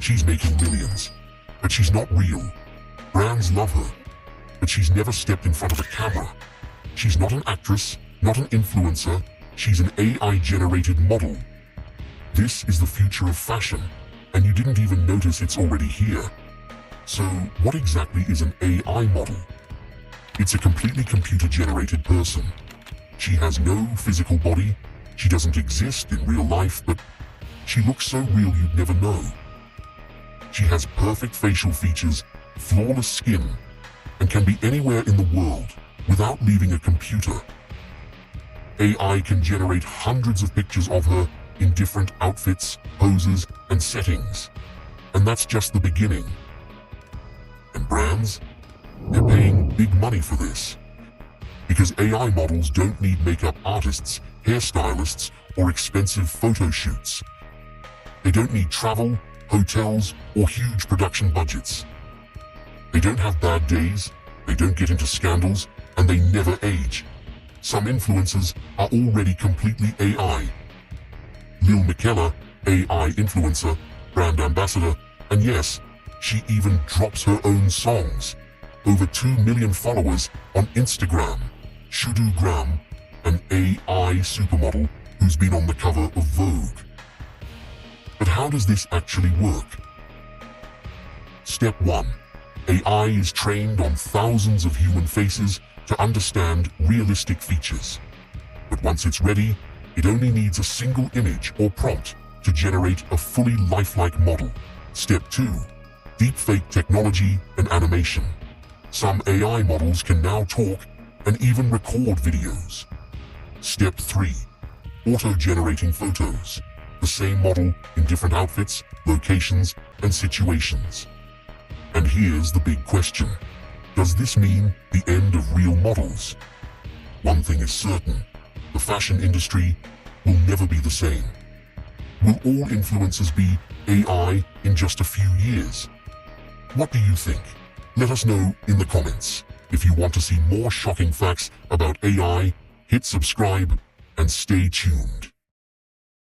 She's making millions, but she's not real. Brands love her, but she's never stepped in front of a camera. She's not an actress, not an influencer. She's an AI-generated model. This is the future of fashion, and you didn't even notice it's already here. So, what exactly is an AI model? It's a completely computer-generated person. She has no physical body, she doesn't exist in real life, but she looks so real you'd never know. She has perfect facial features, flawless skin, and can be anywhere in the world without leaving a computer. AI can generate hundreds of pictures of her in different outfits, poses, and settings. And that's just the beginning. And brands? They're paying big money for this. Because AI models don't need makeup artists, hairstylists, or expensive photo shoots. They don't need travel, hotels, or huge production budgets. They don't have bad days, they don't get into scandals, and they never age. Some influencers are already completely AI. Lil Miquela, AI influencer, brand ambassador, and yes, she even drops her own songs. Over 2 million followers on Instagram. WRINKLES, an AI supermodel who's been on the cover of Vogue. But how does this actually work? Step 1. AI is trained on thousands of human faces to understand realistic features. But once it's ready, it only needs a single image or prompt to generate a fully lifelike model. Step 2. Deepfake technology and animation. Some AI models can now talk and even record videos. Step 3. Auto-generating photos. The same model in different outfits, locations, and situations. And here's the big question. Does this mean the end of real models? One thing is certain. The fashion industry will never be the same. Will all influencers be AI in just a few years? What do you think? Let us know in the comments. If you want to see more shocking facts about AI, hit subscribe and stay tuned.